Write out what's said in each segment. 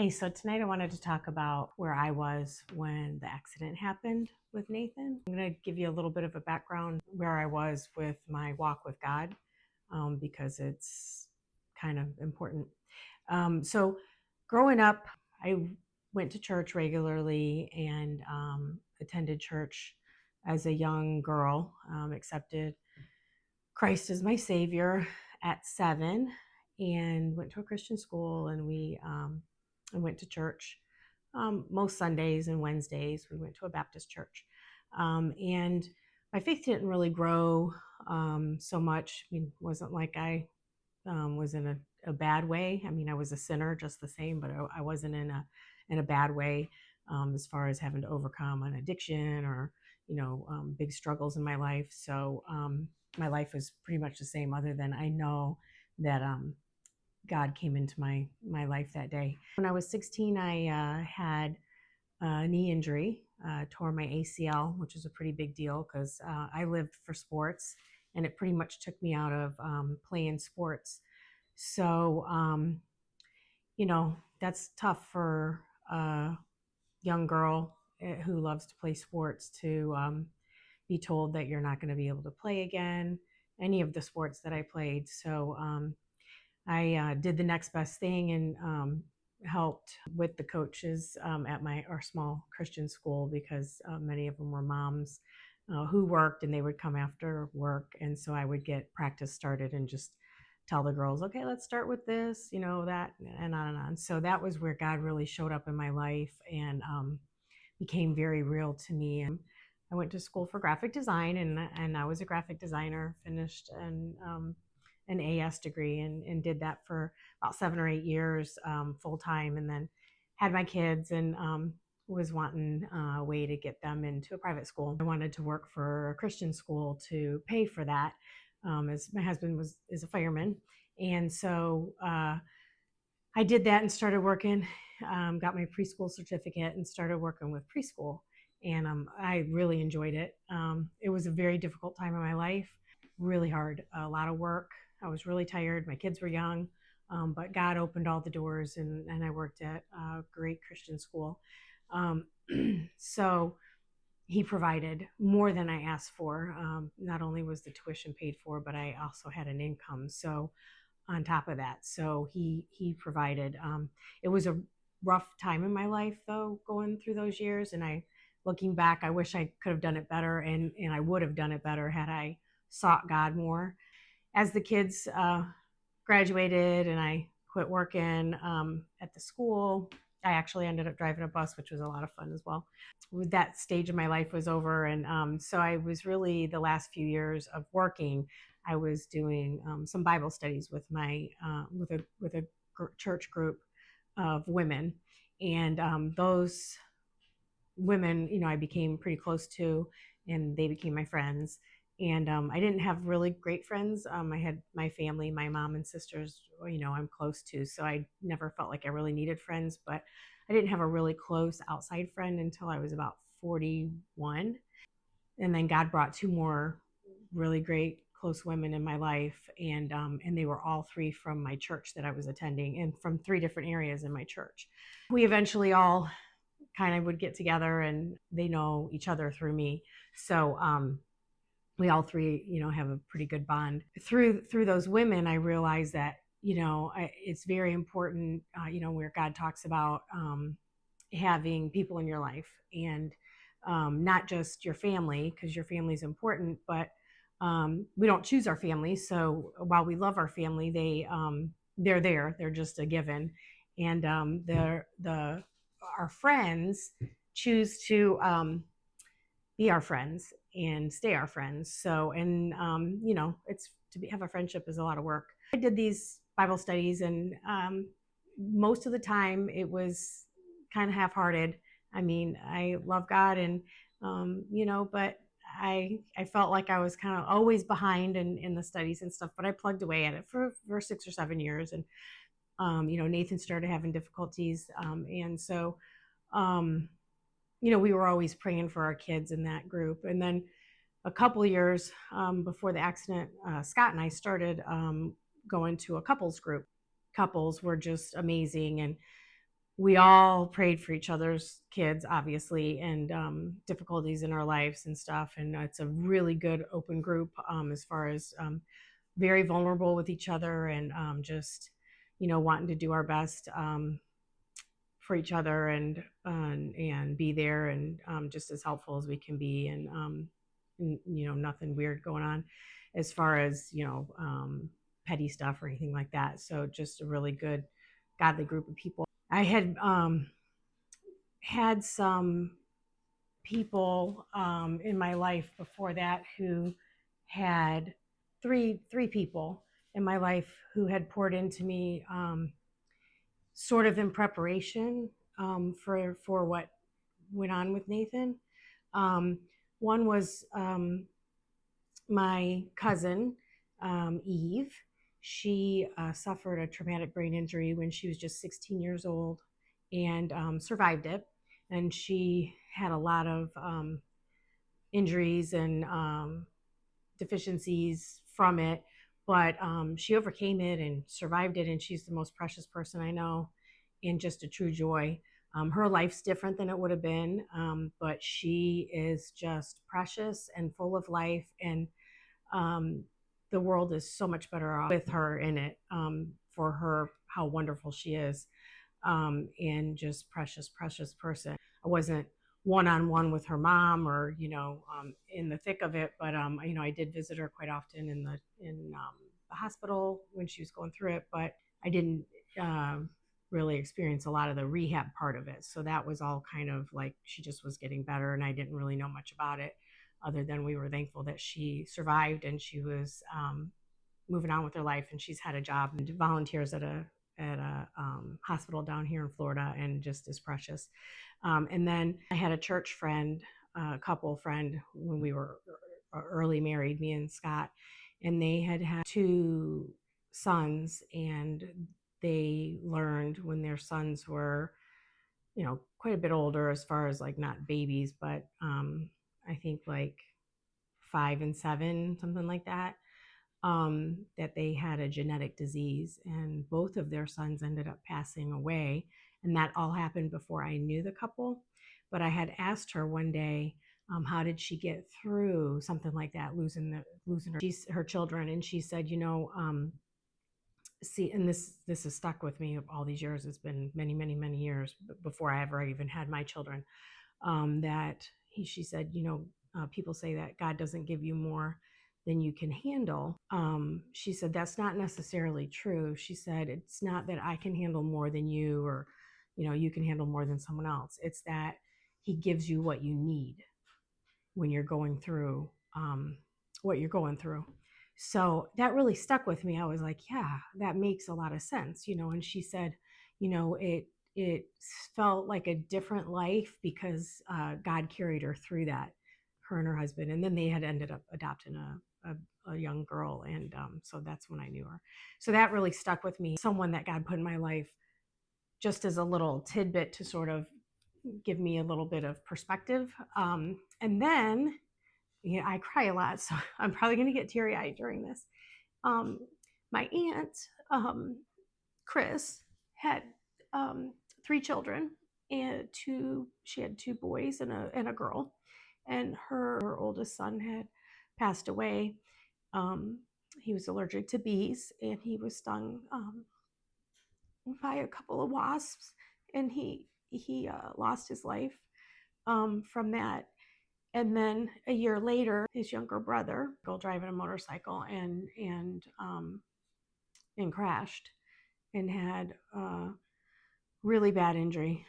Hey, so tonight I wanted to talk about where I was when the accident happened with Nathan. I'm going to give you a little bit of a background where I was with my walk with God because it's kind of important. So, growing up, I went to church regularly and attended church as a young girl, accepted Christ as my Savior at 7 and went to a Christian school, and I went to church most Sundays and Wednesdays. We went to a Baptist church. And my faith didn't really grow so much. I mean, it wasn't like I was in a bad way. I mean, I was a sinner just the same, but I wasn't in a bad way as far as having to overcome an addiction or big struggles in my life. So my life was pretty much the same, other than I know that God came into my life that day. When I was 16, I had a knee injury, tore my ACL, which is a pretty big deal because I lived for sports, and it pretty much took me out of playing sports. So, that's tough for a young girl who loves to play sports to be told that you're not going to be able to play again, any of the sports that I played. So, I did the next best thing and helped with the coaches at our small Christian school, because many of them were moms who worked, and they would come after work. And so I would get practice started and just tell the girls, okay, let's start with this, that, and on and on. So that was where God really showed up in my life and became very real to me. And I went to school for graphic design, and I was a graphic designer, finished an AS degree, and did that for about 7 or 8 years full time, and then had my kids and was wanting a way to get them into a private school. I wanted to work for a Christian school to pay for that, as my husband is a fireman. And so I did that and started working, got my preschool certificate and started working with preschool. And I really enjoyed it. It was a very difficult time in my life, really hard, a lot of work. I was really tired. My kids were young, but God opened all the doors, and I worked at a great Christian school. Um, so he provided more than I asked for. Not only was the tuition paid for, but I also had an income. So on top of that, so he provided. It was a rough time in my life, though, going through those years. And looking back, I wish I could have done it better, and I would have done it better had I sought God more. As the kids graduated and I quit working at the school, I actually ended up driving a bus, which was a lot of fun as well. That stage of my life was over, and so I was really, the last few years of working, I was doing some Bible studies with my with a church group of women, and those women, I became pretty close to, and they became my friends. And I didn't have really great friends. I had my family, my mom and sisters, I'm close to. So I never felt like I really needed friends, but I didn't have a really close outside friend until I was about 41. And then God brought two more really great close women in my life, and they were all three from my church that I was attending, and from three different areas in my church. We eventually all kind of would get together, and they know each other through me. So we all three, have a pretty good bond. Through those women, I realized that, it's very important, where God talks about having people in your life, and not just your family, because your family is important, but we don't choose our family. So while we love our family, they're there. They're just a given, and our friends choose to be our friends and stay our friends. So, and it's have a friendship is a lot of work. I did these Bible studies, and most of the time it was kind of half-hearted. I mean, I love God, and but I felt like I was kind of always behind in the studies and stuff. But I plugged away at it for 6 or 7 years, and Nathan started having difficulties, and so we were always praying for our kids in that group. And then a couple of years before the accident, Scott and I started going to a couples group. Couples were just amazing, and we all prayed for each other's kids, obviously, and difficulties in our lives and stuff. And it's a really good open group, as far as very vulnerable with each other, and just, wanting to do our best for each other, and be there, and just as helpful as we can be, and nothing weird going on as far as petty stuff or anything like that. So just a really good, godly group of people. I had some people in my life before that who had three people in my life who had poured into me, sort of in preparation for what went on with Nathan. Um, One was my cousin, Eve. She suffered a traumatic brain injury when she was just 16 years old, and survived it. And she had a lot of injuries and deficiencies from it, but she overcame it and survived it. And she's the most precious person I know, and just a true joy. Her life's different than it would have been, but she is just precious and full of life. And um, the world is so much better off with her in it, for her, how wonderful she is, and just precious, precious person. I wasn't one-on-one with her mom, or in the thick of it, but I did visit her quite often in the hospital when she was going through it, but I didn't really experience a lot of the rehab part of it. So that was all kind of like she just was getting better, and I didn't really know much about it, other than we were thankful that she survived and she was moving on with her life, and she's had a job and volunteers at a hospital down here in Florida, and just is precious. And then I had a church friend, a couple friend, when we were early married, me and Scott, and they had two sons, and they learned when their sons were, quite a bit older, as far as like not babies, but I think like 5 and 7, something like that, that they had a genetic disease, and both of their sons ended up passing away. And that all happened before I knew the couple. But I had asked her one day, how did she get through something like that, losing her children? And she said, see, and this has stuck with me all these years. It's been many, many, many years before I ever even had my children. She said, people say that God doesn't give you more than you can handle. She said, that's not necessarily true. She said, it's not that I can handle more than you, or, you can handle more than someone else. It's that he gives you what you need when you're going through what you're going through. So that really stuck with me. I was like, yeah, that makes a lot of sense, and she said, it felt like a different life because God carried her through that, her and her husband. And then they had ended up adopting a young girl. And so that's when I knew her. So that really stuck with me. Someone that God put in my life just as a little tidbit to sort of give me a little bit of perspective. And then, I cry a lot, so I'm probably going to get teary-eyed during this. My aunt, Chris, had 3 children, and she had 2 boys and a girl, and her oldest son had passed away. He was allergic to bees, and he was stung by a couple of wasps, and he lost his life from that. And then a year later, his younger brother go driving a motorcycle and crashed and had really bad injury.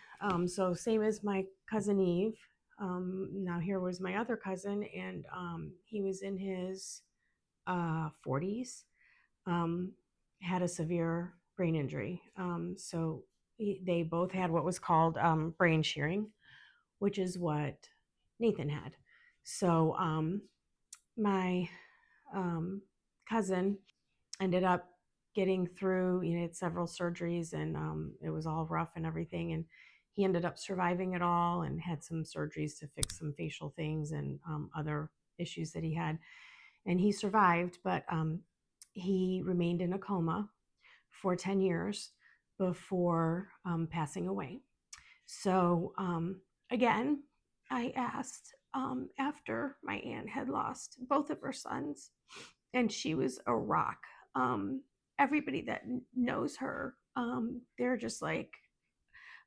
So same as my cousin Eve. Now here was my other cousin, and he was in his 40s, had a severe brain injury. So they both had what was called brain shearing, which is what Nathan had. So my cousin ended up getting through, had several surgeries, and it was all rough and everything. And he ended up surviving it all, and had some surgeries to fix some facial things and other issues that he had. And he survived, but he remained in a coma for 10 years. before passing away. So again, I asked after my aunt had lost both of her sons, and she was a rock. Everybody that knows her, they're just like,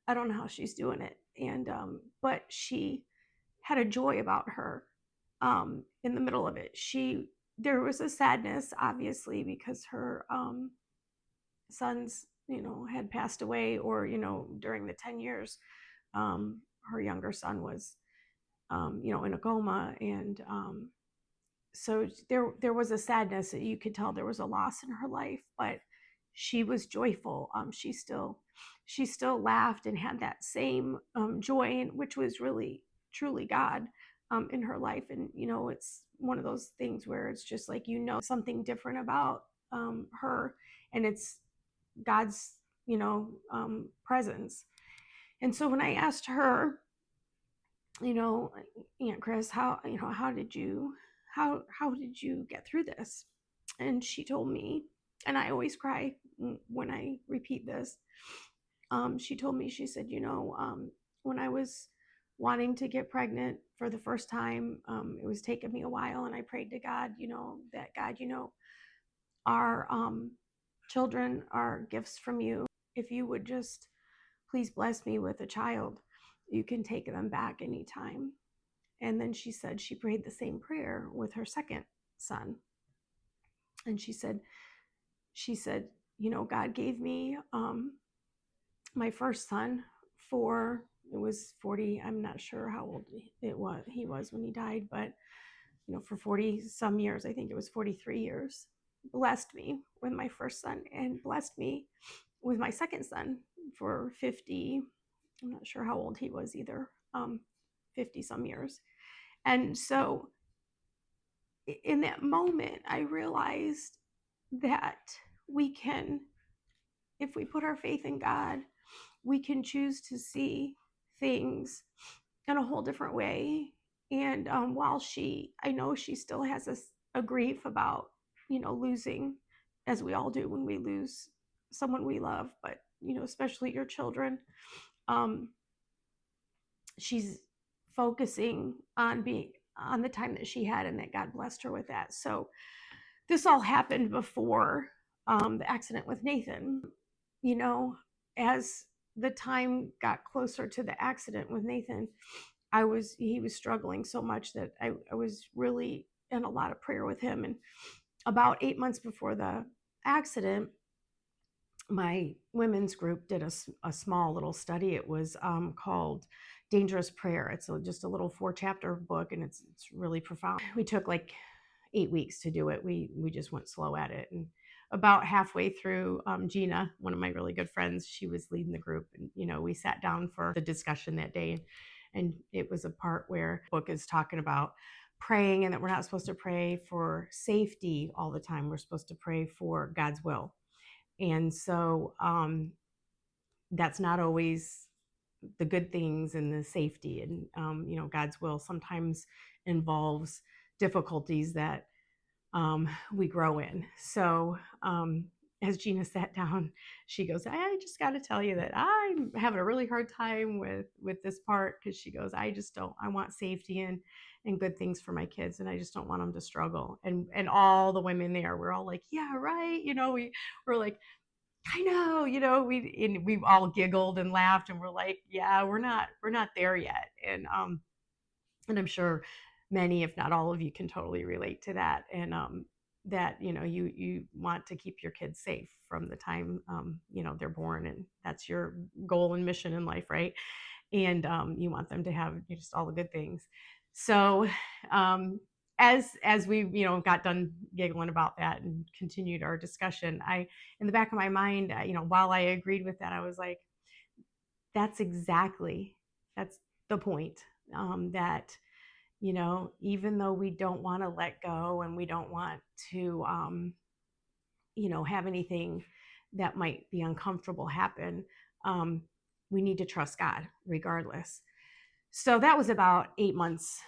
I don't know how she's doing it. And but she had a joy about her in the middle of it. There was a sadness, obviously, because her sons, had passed away, or during the 10 years, her younger son was, in a coma, and so there was a sadness that you could tell there was a loss in her life, but she was joyful. She still laughed and had that same joy, which was really truly God in her life. And it's one of those things where it's just like something different about her, and it's God's presence. And so when I asked her, Aunt Chris, how did you get through this? And she told me, and I always cry when I repeat this. She told me, she said, when I was wanting to get pregnant for the first time, it was taking me a while, and I prayed to God, that God, our children are gifts from you. If you would just please bless me with a child, you can take them back anytime. And then she said she prayed the same prayer with her second son. And she said, God gave me my first son it was 40. I'm not sure how old he was when he died, but for 40 some years, I think it was 43 years, blessed me with my first son and blessed me with my second son for 50. I'm not sure how old he was either. 50 some years. And so in that moment, I realized that we can, if we put our faith in God, we can choose to see things in a whole different way. And while I know she still has a grief about, losing, as we all do when we lose someone we love, but, especially your children, she's focusing on the time that she had, and that God blessed her with that. So this all happened before the accident with Nathan. As the time got closer to the accident with Nathan, he was struggling so much that I was really in a lot of prayer with him. And about 8 months before the accident, my women's group did a small little study. It was called Dangerous Prayer. It's just a little 4-chapter book, and it's really profound. We took like 8 weeks to do it. We just went slow at it. And about halfway through, Gina, one of my really good friends, she was leading the group, and we sat down for the discussion that day. And it was a part where the book is talking about praying, and that we're not supposed to pray for safety all the time. We're supposed to pray for God's will. And so that's not always the good things and the safety. And God's will sometimes involves difficulties that we grow in. So as Gina sat down, she goes, I just got to tell you that I'm having a really hard time with this part, because she goes, I want safety and good things for my kids, and I just don't want them to struggle. And all the women there, we're all like, yeah, right. We're like, I know, we all giggled and laughed, and we're like, yeah, we're not there yet. And I'm sure many, if not all of you, can totally relate to that. And that you want to keep your kids safe from the time they're born, and that's your goal and mission in life, right? And you want them to have just all the good things. So as we got done giggling about that and continued our discussion, in the back of my mind, while I agreed with that, I was like, that's the point, that even though we don't want to let go, and we don't want to have anything that might be uncomfortable happen, we need to trust God regardless. So that was about 8 months,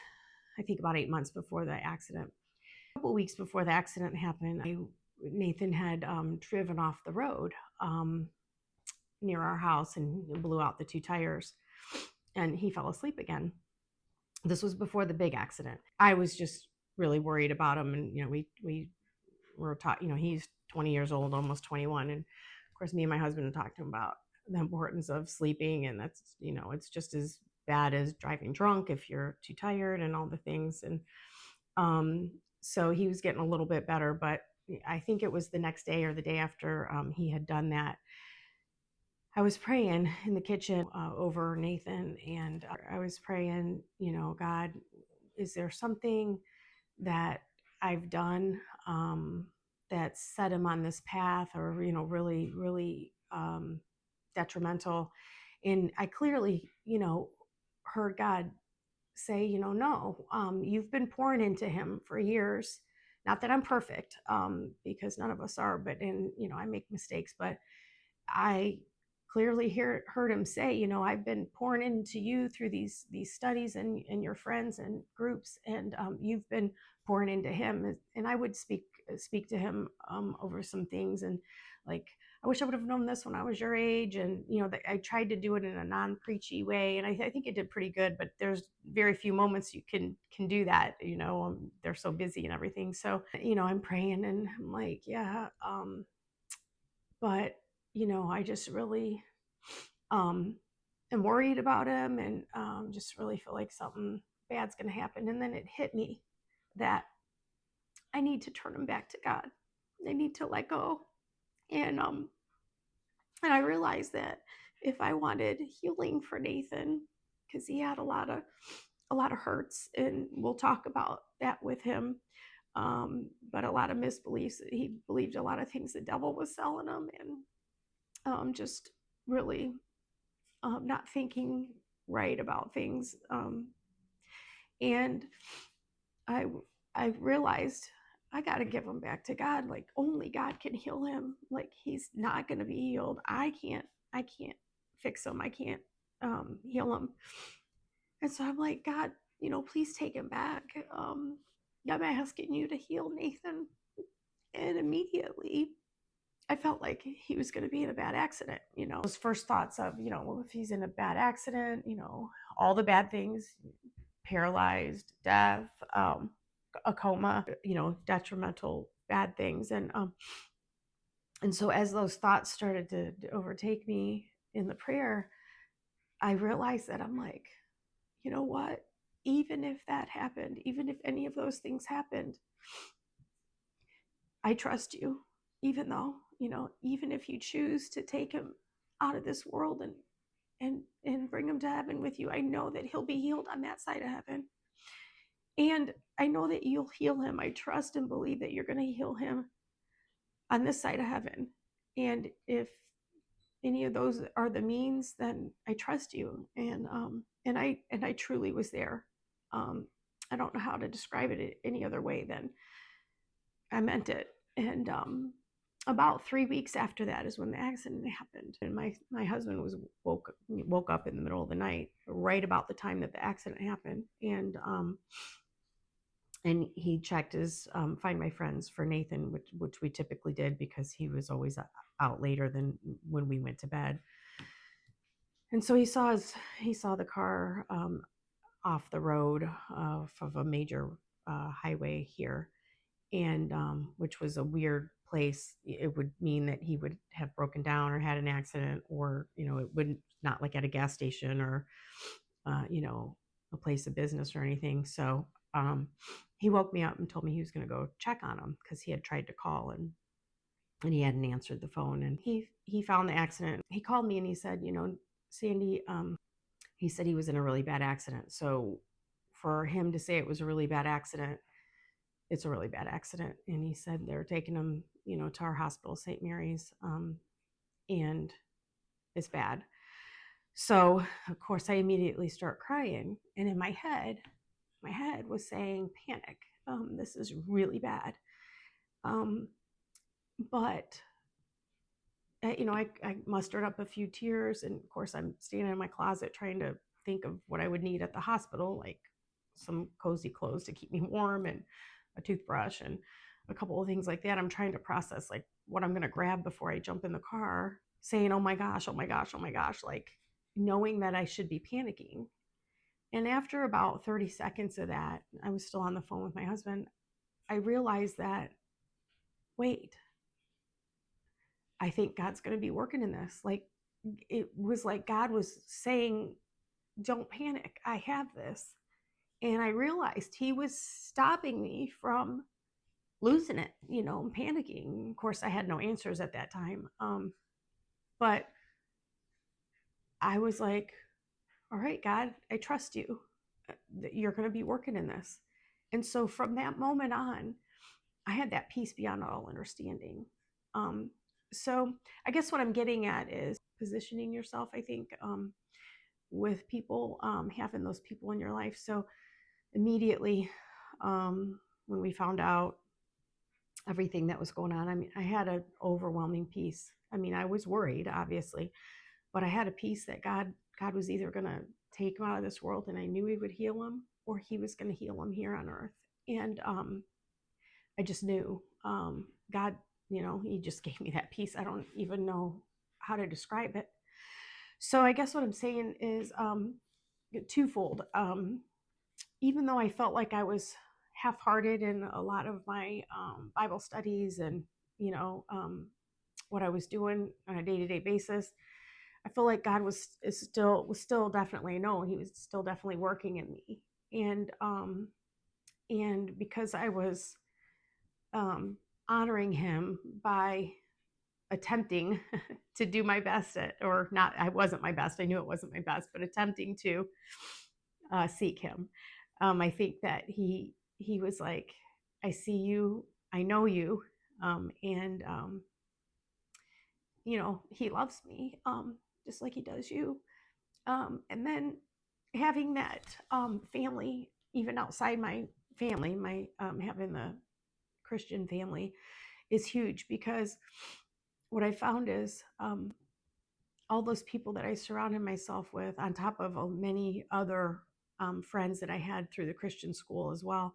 I think about 8 months before the accident. A couple of weeks before the accident happened, Nathan had driven off the road. near our house and blew out the 2 tires, and he fell asleep again. This was before the big accident. I was just really worried about him, and we were taught, he's 20 years old, almost 21, and of course, me and my husband talked to him about the importance of sleeping, and that's it's just as bad as driving drunk if you're too tired and all the things. And so he was getting a little bit better, but I think it was the next day or the day after he had done that. I was praying in the kitchen over Nathan, and I was praying, God, is there something that I've done that set him on this path, or really, really detrimental? And I clearly, heard God say, no, you've been pouring into him for years. Not that I'm perfect, because none of us are, but I make mistakes, but I clearly heard him say, I've been pouring into you through these studies and your friends and groups, and you've been pouring into him. And I would speak to him over some things, and like, I wish I would have known this when I was your age. And I tried to do it in a non-preachy way, and I think it did pretty good. But there's very few moments you can do that. They're so busy and everything. So I'm praying, and I'm like, yeah. But I just really am worried about him, and just really feel like something bad's going to happen. And then it hit me that I need to turn him back to God. I need to let go. And I realized that if I wanted healing for Nathan, because he had a lot of hurts, and we'll talk about that with him. But a lot of misbeliefs. He believed a lot of things the devil was selling him, and just really not thinking right about things. And I realized I got to give him back to God. Like, only God can heal him. Like, he's not going to be healed. I can't fix him. I can't heal him. And so I'm like, God, please take him back. I'm asking you to heal Nathan. And immediately I felt like he was going to be in a bad accident. Those first thoughts of, if he's in a bad accident, all the bad things, paralyzed, death, a coma, detrimental bad things. And so as those thoughts started to overtake me in the prayer, I realized that I'm like, you know what? Even if that happened, even if any of those things happened, I trust you, even though, even if you choose to take him out of this world and bring him to heaven with you, I know that he'll be healed on that side of heaven. And I know that you'll heal him. I trust and believe that you're going to heal him on this side of heaven. And if any of those are the means, then I trust you. And I truly was there. I don't know how to describe it any other way than I meant it. And about 3 weeks after that is when the accident happened. And my husband was woke up in the middle of the night, right about the time that the accident happened. And he checked his Find My Friends for Nathan, which we typically did because he was always out later than when we went to bed. And so he saw the car off the road of a major highway here, and which was a weird place. It would mean that he would have broken down or had an accident, or it wouldn't, not like at a gas station or a place of business or anything. So he woke me up and told me he was going to go check on him because he had tried to call and he hadn't answered the phone. And he found the accident. He called me and he said, Sandy, he said he was in a really bad accident. So for him to say it was a really bad accident, it's a really bad accident. And he said they're taking him, to our hospital, St. Mary's, and it's bad. So of course I immediately start crying, and in my head was saying, panic. This is really bad. But I mustered up a few tears, and of course I'm standing in my closet trying to think of what I would need at the hospital, like some cozy clothes to keep me warm and a toothbrush and a couple of things like that. I'm trying to process like what I'm going to grab before I jump in the car. saying, oh my gosh, oh my gosh, oh my gosh, like knowing that I should be panicking. And after about 30 seconds of that, I was still on the phone with my husband. I realized that, wait, I think God's going to be working in this. Like, it was like God was saying, don't panic. I have this. And I realized he was stopping me from losing it, and panicking. Of course, I had no answers at that time. But I was like, all right, God, I trust you. That you're going to be working in this. And so from that moment on, I had that peace beyond all understanding. Um, so I guess what I'm getting at is positioning yourself, I think, with people, having those people in your life. So immediately, when we found out everything that was going on, I mean, I had an overwhelming peace. I mean, I was worried, obviously, but I had a peace that God was either going to take him out of this world, and I knew he would heal him, or he was going to heal him here on earth. And I just knew, God, he just gave me that peace. I don't even know how to describe it. So I guess what I'm saying is twofold. Even though I felt like I was half-hearted in a lot of my Bible studies and what I was doing on a day-to-day basis, I feel like God was still definitely, no, he was still definitely working in me. And because I was honoring him by attempting to do my best at, or not, I wasn't my best, I knew it wasn't my best, but attempting to seek him. I think that he was like, I see you, I know you, and he loves me, just like he does you. And then having that family, even outside my family, my having the Christian family is huge, because what I found is all those people that I surrounded myself with, on top of many other friends that I had through the Christian school as well,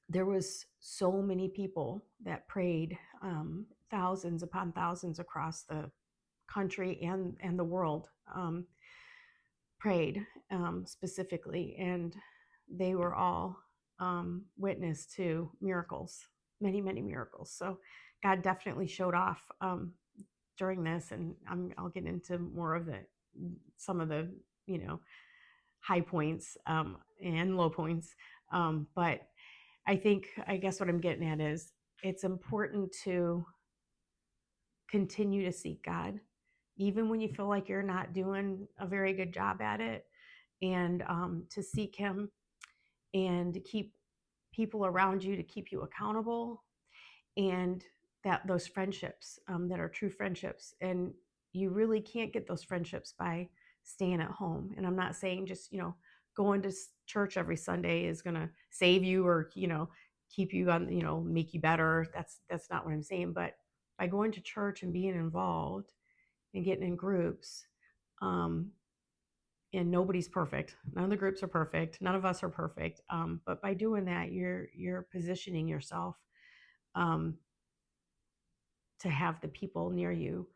there was so many people that prayed, thousands upon thousands across the country and the world, prayed specifically, and they were all witness to miracles, many, many miracles. So God definitely showed off during this, and I'll get into more of some of the high points and low points. But I guess what I'm getting at is it's important to continue to seek God, even when you feel like you're not doing a very good job at it, and to seek him and to keep people around you to keep you accountable, and that those friendships that are true friendships. And you really can't get those friendships by staying at home. And I'm not saying just going to church every Sunday is going to save you, or keep you on, make you better. That's not what I'm saying. But by going to church and being involved and getting in groups, um, and nobody's perfect. None of the groups are perfect. None of us are perfect. But by doing that, you're positioning yourself um, to have the people near you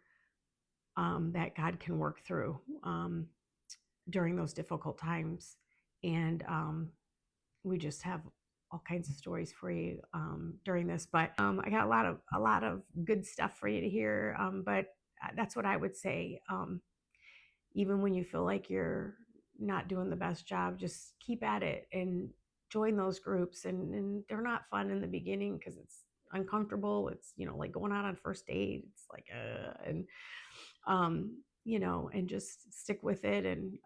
that God can work through during those difficult times. And we just have all kinds of stories for you during this. But I got a lot of good stuff for you to hear. But that's what I would say. Even when you feel like you're not doing the best job, just keep at it and join those groups. And they're not fun in the beginning because it's uncomfortable. It's, like going out on first date. It's like, and just stick with it, and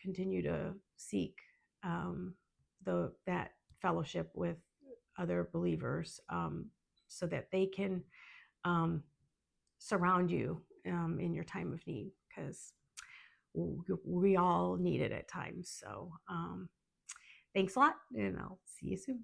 continue to seek that fellowship with other believers, so that they can surround you in your time of need, because we all need it at times. So thanks a lot, and I'll see you soon.